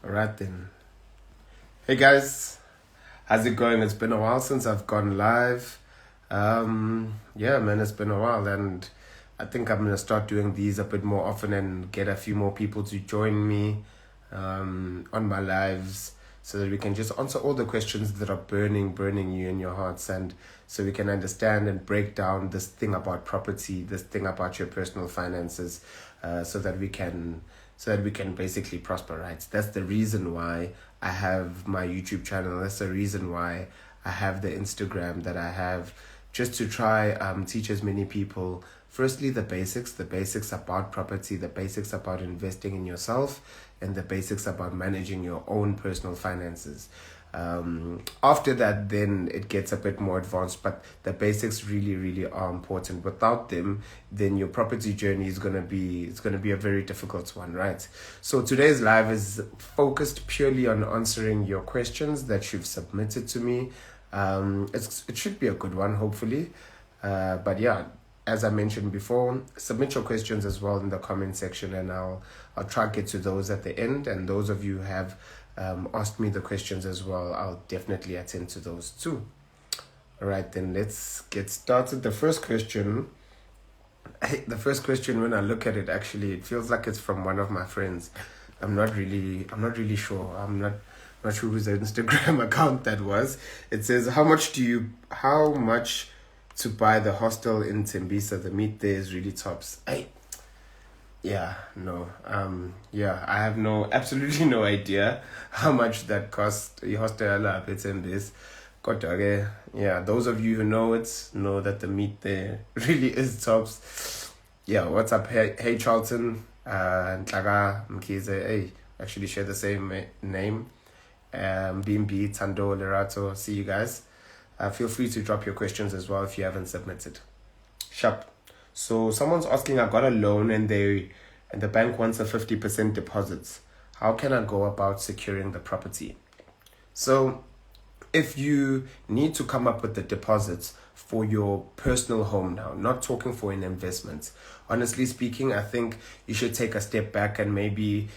Alright then. Hey guys, how's it going? It's been a while since I've gone live. Yeah, man, it's been a while, and I think I'm gonna start doing these a bit more often and get a few more people to join me on my lives so that we can just answer all the questions that are burning you in your hearts, and so we can understand and break down this thing about property, this thing about your personal finances, so that we can basically prosper, right? That's the reason why I have my YouTube channel. That's the reason why I have the Instagram that I have, just to try teach as many people, firstly, the basics about property, the basics about investing in yourself, and the basics about managing your own personal finances. After that, then it gets a bit more advanced, but the basics really are important. Without them, then your property journey is gonna be a very difficult one, right? So today's live is focused purely on answering your questions that you've submitted to me. It should be a good one, hopefully. But yeah, as I mentioned before, submit your questions as well in the comment section, and I'll try to get to those at the end. And those of you who have asked me the questions as well, I'll definitely attend to those too. All right, then let's get started. The first question, when I look at it, actually, it feels like it's from one of my friends. I'm not really sure. I'm not sure whose Instagram account that was. It says, how much to buy the hostel in Tembisa? The meat there is really tops. Yeah, no. I have absolutely no idea how much that cost. The hostel up it's in this. Yeah, those of you who know it know that the meat there really is tops. Yeah, what's up? Hey Charlton, Nhlaga, Mkize. Hey, actually share the same name. BMB, Tando, Lerato. See you guys. Feel free to drop your questions as well if you haven't submitted. Sharp. So someone's asking, I got a loan and the bank wants a 50% deposit. How can I go about securing the property? So if you need to come up with the deposits for your personal home now, not talking for an investment, honestly speaking, I think you should take a step back and maybe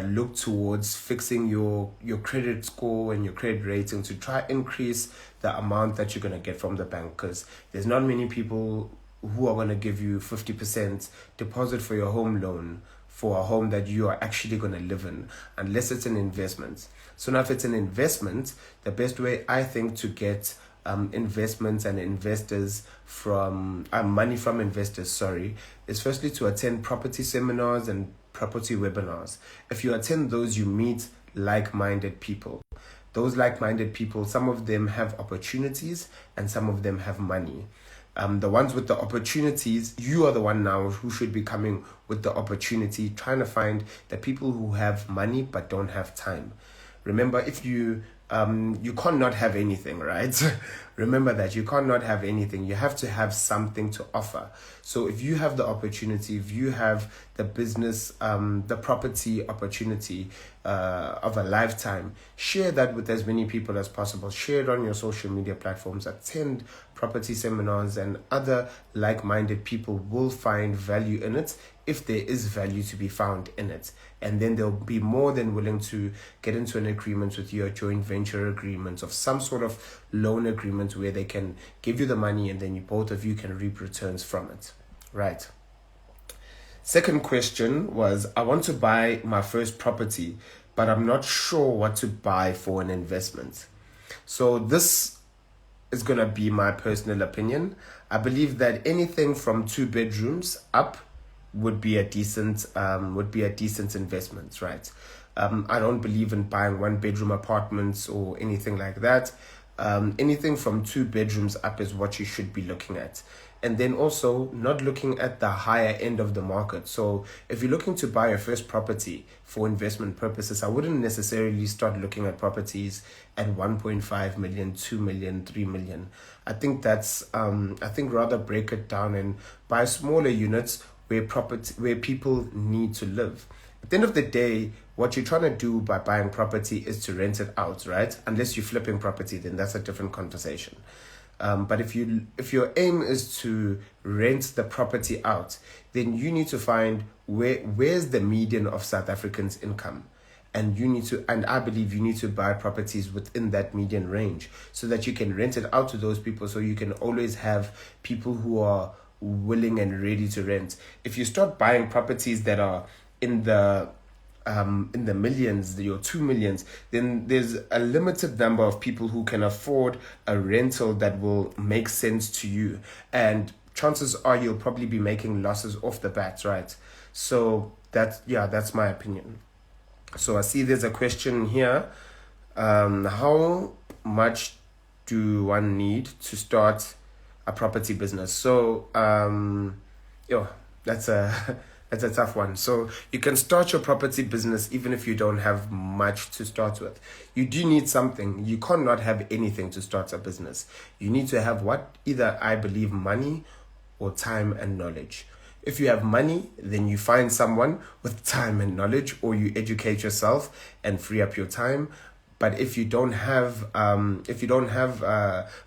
look towards fixing your credit score and your credit rating to try increase the amount that you're going to get from the bank, because there's not many people who are going to give you 50% deposit for your home loan for a home that you are actually going to live in, unless it's an investment. So now if it's an investment, the best way I think to get investments and investors from money from investors, is firstly to attend property seminars and property webinars. If you attend those, you meet like-minded people. Those like-minded people, some of them have opportunities and some of them have money. The ones with the opportunities, you are the one now who should be coming with the opportunity, trying to find the people who have money but don't have time. Remember, if you can't not have anything, right? Remember that you can't not have anything. You have to have something to offer. So if you have the opportunity, if you have the business, the property opportunity of a lifetime, share that with as many people as possible. Share it on your social media platforms. Attend property seminars, and other like-minded people will find value in it if there is value to be found in it. And then they'll be more than willing to get into an agreement with you, a joint venture agreement of some sort of loan agreement where they can give you the money and then both of you can reap returns from it. Right. Second question was, I want to buy my first property, but I'm not sure what to buy for an investment. So this is going to be my personal opinion. I believe that anything from 2 bedrooms up would be a decent investment, right? I don't believe in buying 1-bedroom apartments or anything like that. Anything from 2 bedrooms up is what you should be looking at. And then also not looking at the higher end of the market. So if you're looking to buy your first property for investment purposes, I wouldn't necessarily start looking at properties at 1.5 million, 2 million, 3 million. I think rather break it down and buy smaller units where people need to live. At the end of the day, what you're trying to do by buying property is to rent it out, right? Unless you're flipping property, then that's a different conversation. But if your aim is to rent the property out, then you need to find where's the median of South Africans' income. and I believe you need to buy properties within that median range so that you can rent it out to those people, so you can always have people who are willing and ready to rent. If you start buying properties that are in the millions, your 2 millions, then there's a limited number of people who can afford a rental that will make sense to you, and chances are you'll probably be making losses off the bat, right? So that's my opinion. So I see there's a question here. How much do one need to start a property business? So that's a that's a tough one. So you can start your property business even if you don't have much to start with. You do need something. You cannot have anything to start a business. You need to have either, I believe, money or time and knowledge. If you have money, then you find someone with time and knowledge, or you educate yourself and free up your time. But if you don't have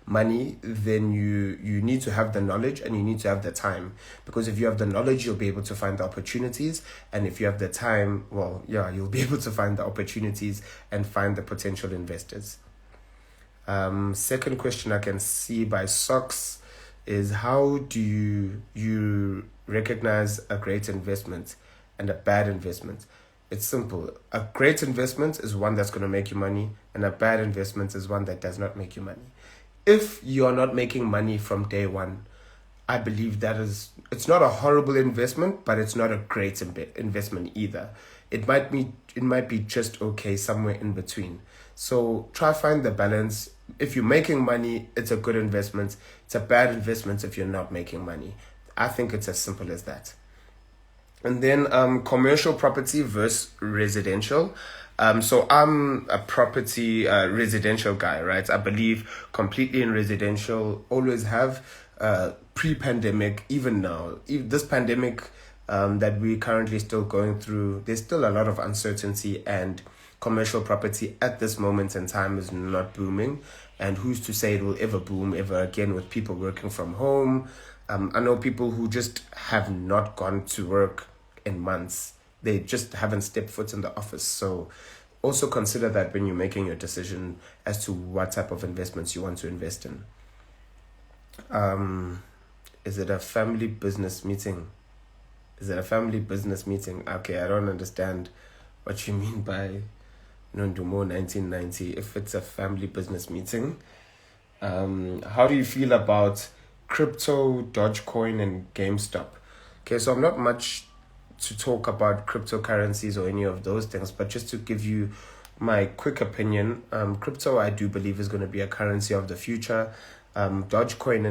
money, then you need to have the knowledge and you need to have the time. Because if you have the knowledge, you'll be able to find the opportunities, and if you have the time, you'll be able to find the opportunities and find the potential investors. Second question I can see by Socks is, how do you recognize a great investment and a bad investment? It's simple. A great investment is one that's going to make you money, and a bad investment is one that does not make you money. If you are not making money from day one, I believe it's not a horrible investment, but it's not a great investment either. It might be just okay, somewhere in between. So try find the balance. If you're making money, it's a good investment. It's a bad investment if you're not making money. I think it's as simple as that. And then commercial property versus residential. So I'm a property residential guy, right? I believe completely in residential, always have. Pre-pandemic, even now, this pandemic that we're currently still going through, there's still a lot of uncertainty, and commercial property at this moment in time is not booming. And who's to say it will ever boom ever again with people working from home? I know people who just have not gone to work in months. They just haven't stepped foot in the office. So also consider that when you're making your decision as to what type of investments you want to invest in. Is it a family business meeting? Okay, I don't understand what you mean by Nondumo 1990. If it's a family business meeting, how do you feel about crypto, Dogecoin, and GameStop? Okay, so I'm not much to talk about cryptocurrencies or any of those things, but just to give you my quick opinion, crypto I do believe is going to be a currency of the future. Dogecoin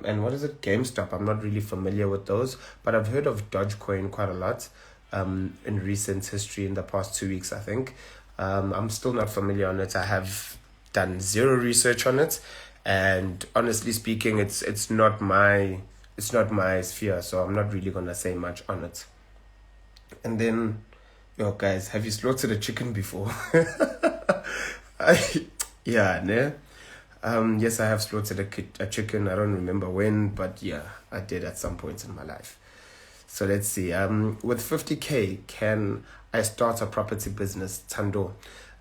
and what is it? GameStop. I'm not really familiar with those, but I've heard of Dogecoin quite a lot in recent history in the past 2 weeks, I think. I'm still not familiar on it. I have done zero research on it, and honestly speaking, it's not my sphere, so I'm not really gonna say much on it. And then, guys, have you slaughtered a chicken before? Yes, I have slaughtered a chicken. I don't remember when, but yeah, I did at some point in my life. So let's see. With 50K, can I start a property business, Tando?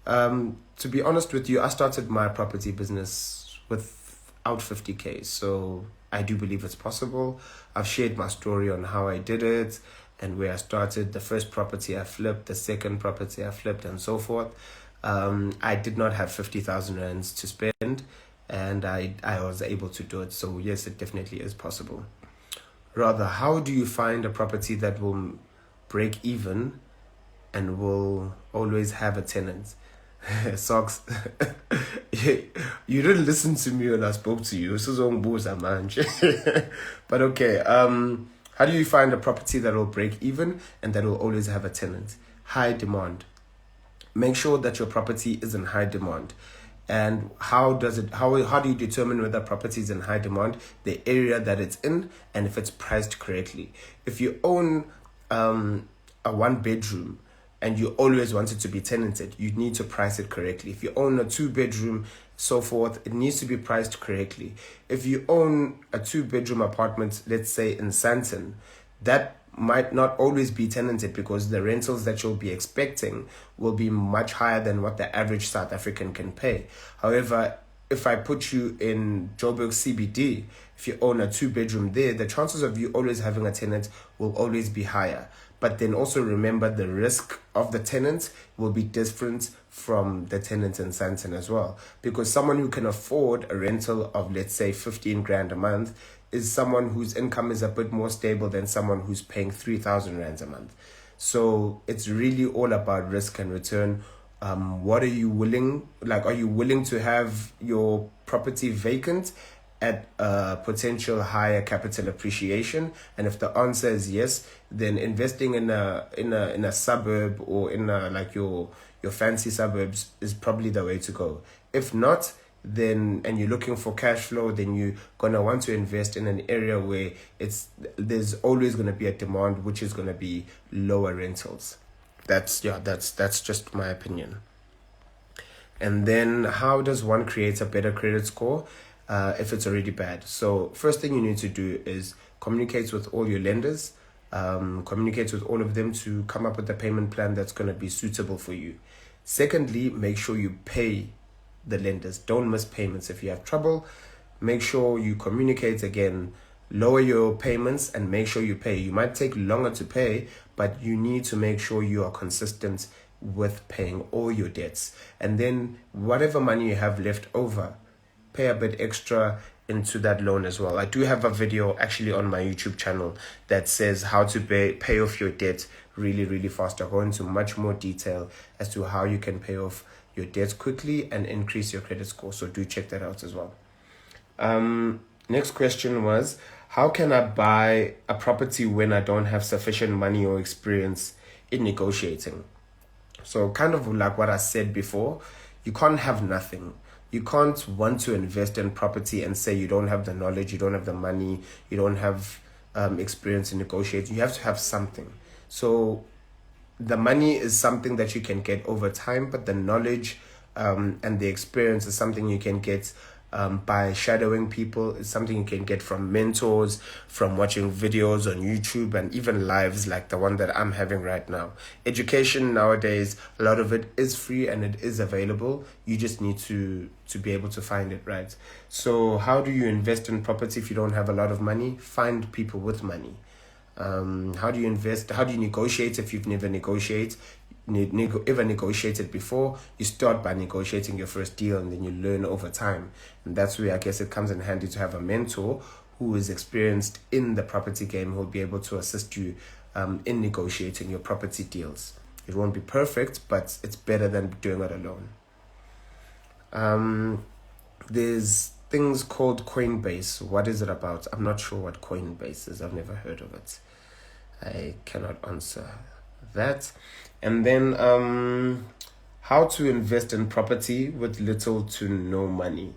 To be honest with you, I started my property business without 50K. So I do believe it's possible. I've shared my story on how I did it and where I started. The first property I flipped, the second property I flipped, and so forth. I did not have 50,000 rands to spend, and I was able to do it. So yes, it definitely is possible. Rather, how do you find a property that will break even and will always have a tenant? Socks. You didn't listen to me when I spoke to you. But okay, how do you find a property that will break even and that will always have a tenant? High demand. Make sure that your property is in high demand. And how do you determine whether property is in high demand? The area that it's in, and if it's priced correctly. If you own a 1-bedroom and you always want it to be tenanted, you need to price it correctly. If you own a 2-bedroom, so forth, it needs to be priced correctly. If you own a 2-bedroom apartment, let's say in Sandton, that might not always be tenanted because the rentals that you'll be expecting will be much higher than what the average South African can pay. However, if I put you in Joburg CBD, if you own a 2-bedroom there, the chances of you always having a tenant will always be higher. But then also remember the risk of the tenant will be different from the tenant in Sandton as well. Because someone who can afford a rental of, let's say, 15 grand a month is someone whose income is a bit more stable than someone who's paying 3,000 rands a month. So it's really all about risk and return. What are you willing, are you willing to have your property vacant at a potential higher capital appreciation? And if the answer is yes, then investing in a suburb or in your fancy suburbs is probably the way to go. If not, then and you're looking for cash flow, then you're gonna want to invest in an area where there's always gonna be a demand, which is gonna be lower rentals. That's just my opinion. And then how does one create a better credit score if it's already bad? So first thing you need to do is communicate with all your lenders, communicate with all of them to come up with a payment plan that's going to be suitable for you. Secondly, make sure you pay the lenders. Don't miss payments. If you have trouble, make sure you communicate again, lower your payments and make sure you pay. You might take longer to pay, but you need to make sure you are consistent with paying all your debts. And then whatever money you have left over, pay a bit extra into that loan as well. I do have a video actually on my YouTube channel that says how to pay off your debt really, really fast. I go into much more detail as to how you can pay off your debts quickly and increase your credit score. So do check that out as well. Next question was, how can I buy a property when I don't have sufficient money or experience in negotiating? So kind of like what I said before, you can't have nothing. You can't want to invest in property and say you don't have the knowledge, you don't have the money, you don't have experience in negotiating. You have to have something. So the money is something that you can get over time, but the knowledge and the experience is something you can get by shadowing people. It's something you can get from mentors, from watching videos on YouTube, and even lives like the one that I'm having right now. Education nowadays, a lot of it is free and it is available. You just need to be able to find it, right? So how do you invest in property if you don't have a lot of money? Find people with money. How do you invest? How do you negotiate if you've never ever negotiated before? You start by negotiating your first deal and then you learn over time. And that's where I guess it comes in handy to have a mentor who is experienced in the property game, who will be able to assist you in negotiating your property deals. It won't be perfect, but it's better than doing it alone. There's things called Coinbase. What is it about? I'm not sure what Coinbase is. I've never heard of it. I cannot answer that. And then how to invest in property with little to no money.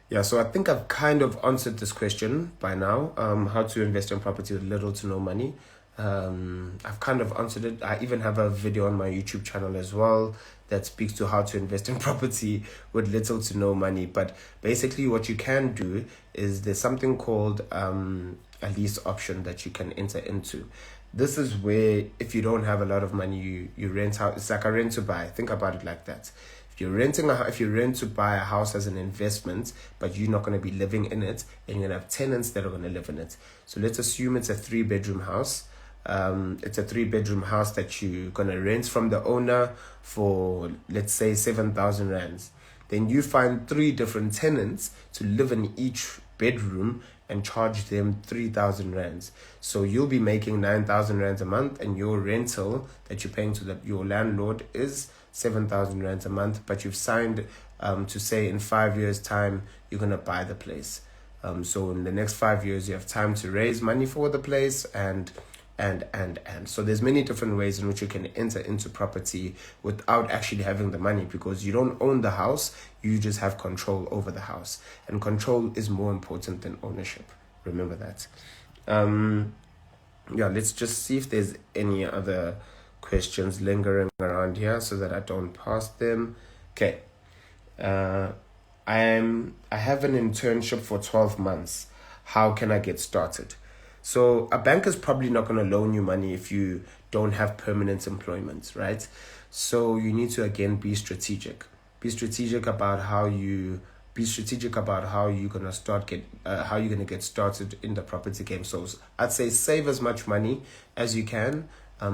Yeah, so I think I've kind of answered this question by now. How to invest in property with little to no money. I've kind of answered it. I even have a video on my YouTube channel as well that speaks to how to invest in property with little to no money. But basically what you can do is there's something called a lease option that you can enter into. This is where if you don't have a lot of money, you rent out. It's like a rent to buy. Think about it like that. If you rent to buy a house as an investment, but you're not going to be living in it, and you're going to have tenants that are going to live in it. So let's assume it's a 3-bedroom house. It's a 3-bedroom house that you're going to rent from the owner for, let's say, 7,000 rands. Then you find 3 different tenants to live in each bedroom and charge them 3,000 rands. So you'll be making 9,000 rands a month, and your rental that you're paying to your landlord is 7,000 rands a month. But you've signed to say in 5 years' time you're gonna buy the place. So in the next 5 years you have time to raise money for the place and so there's many different ways in which you can enter into property without actually having the money, because you don't own the house, you just have control over the house, and control is more important than ownership. Remember that. Let's just see if there's any other questions lingering around here so that I don't pass them. Okay. I have an internship for 12 months. How can I get started? So a bank is probably not going to loan you money if you don't have permanent employment, right? So you need to again be strategic. Be strategic about how you be strategic about how you're gonna how you're gonna get started in the property game. So I'd say save as much money as you can,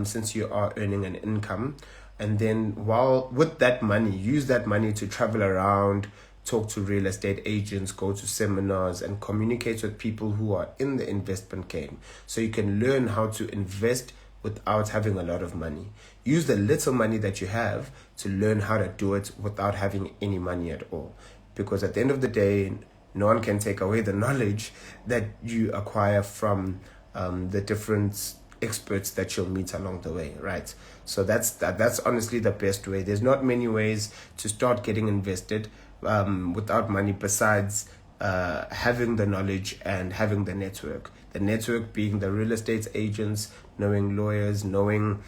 since you are earning an income, and then while with that money, use that money to travel around, talk to real estate agents, go to seminars, and communicate with people who are in the investment game, so you can learn how to invest without having a lot of money. Use the little money that you have to learn how to do it without having any money at all. Because at the end of the day, no one can take away the knowledge that you acquire from the different experts that you'll meet along the way, right? So that's honestly the best way. There's not many ways to start getting invested without money besides having the knowledge and having the network. The network being the real estate agents, knowing lawyers, knowing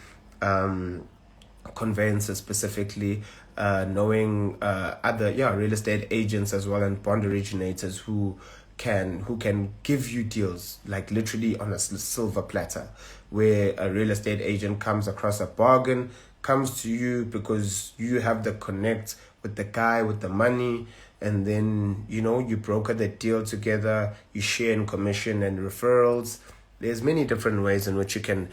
conveyancers specifically, knowing other real estate agents as well, and bond originators who can give you deals like literally on a silver platter, where a real estate agent comes across a bargain, comes to you because you have the connect with the guy with the money, and then you broker the deal together, you share in commission and referrals. There's many different ways in which you can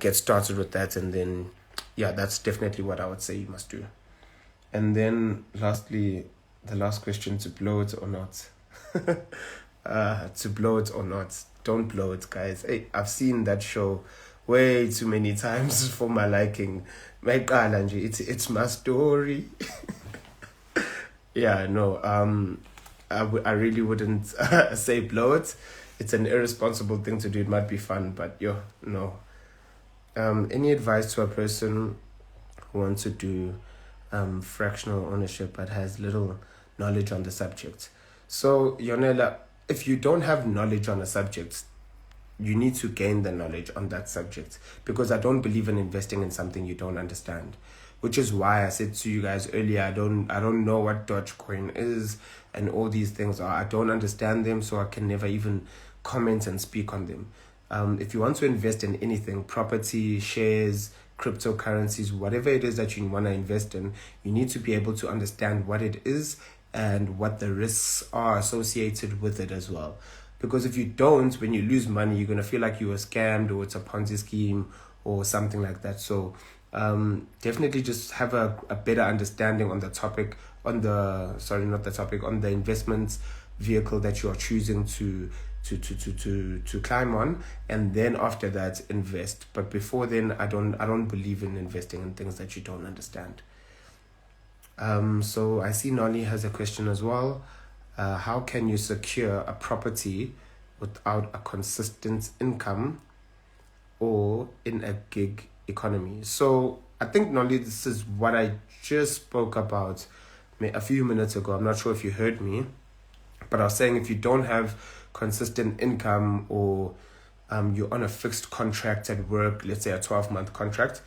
get started with that, and then that's definitely what I would say you must do. And then lastly, the last question: to blow it or not? To blow it or not? Don't blow it, guys. Hey, I've seen that show way too many times for my liking. It's my story. I really wouldn't say blow it. It's an irresponsible thing to do. It might be fun, but no. Any advice to a person who wants to do fractional ownership but has little knowledge on the subject? So, Yonela, if you don't have knowledge on a subject, you need to gain the knowledge on that subject, because I don't believe in investing in something you don't understand. Which is why I said to you guys earlier, I don't know what Dogecoin is and all these things are. I don't understand them, so I can never even comment and speak on them. If you want to invest in anything, property, shares, cryptocurrencies, whatever it is that you want to invest in, you need to be able to understand what it is and what the risks are associated with it as well. Because if you don't, when you lose money, you're going to feel like you were scammed, or it's a Ponzi scheme or something like that. So definitely just have a better understanding on the topic, on the investment vehicle that you are choosing to climb on, and then after that invest. But before then, I don't believe in investing in things that you don't understand. So I see Nolly has a question as well. How can you secure a property without a consistent income or in a gig economy? So I think, Nolly, this is what I just spoke about a few minutes ago. I'm not sure if you heard me, but I was saying if you don't have consistent income, or you're on a fixed contract at work, let's say a 12-month contract,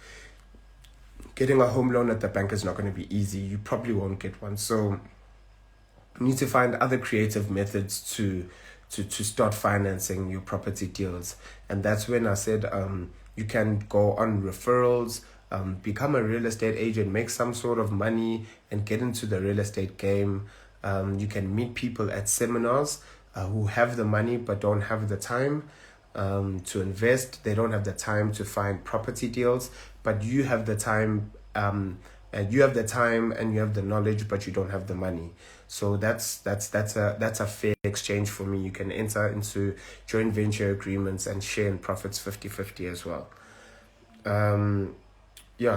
getting a home loan at the bank is not going to be easy. You probably won't get one. So you need to find other creative methods to start financing your property deals. And that's when I said you can go on referrals, become a real estate agent, make some sort of money and get into the real estate game. You can meet people at seminars who have the money but don't have the time to invest. They don't have the time to find property deals, but you have the time, and you have the knowledge, but you don't have the money. So that's a fair exchange for me. You can enter into joint venture agreements and share in profits 50-50 as well.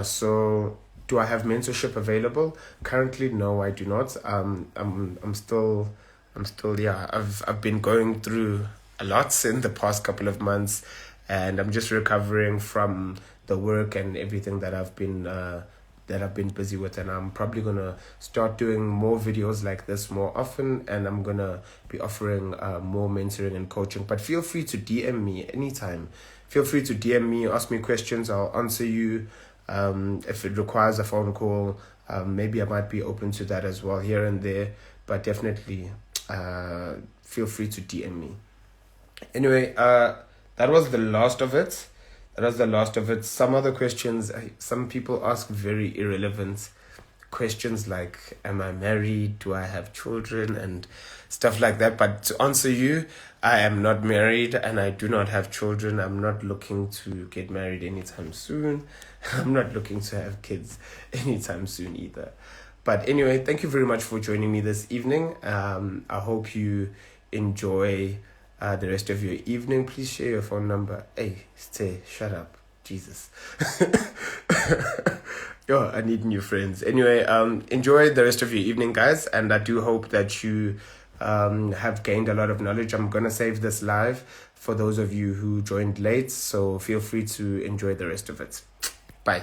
So do I have mentorship available? Currently, no, I do not. I'm still I've been going through a lot in the past couple of months, and I'm just recovering from the work and everything that I've been busy with. And I'm probably gonna start doing more videos like this more often, and I'm gonna be offering more mentoring and coaching. But feel free to DM me anytime. Feel free to DM me, ask me questions, I'll answer you. If it requires a phone call, maybe I might be open to that as well here and there, but definitely feel free to DM me. Anyway, that was the last of it. Some other questions, some people ask very irrelevant questions like, am I married? Do I have children? And stuff like that. But to answer you, I am not married and I do not have children. I'm not looking to get married anytime soon. I'm not looking to have kids anytime soon either. But anyway, thank you very much for joining me this evening. I hope you enjoy the rest of your evening. Please share your phone number. Hey, stay, shut up. Jesus. Yo, I need new friends. Anyway, enjoy the rest of your evening, guys. And I do hope that you have gained a lot of knowledge. I'm going to save this live for those of you who joined late. So feel free to enjoy the rest of it. Bye.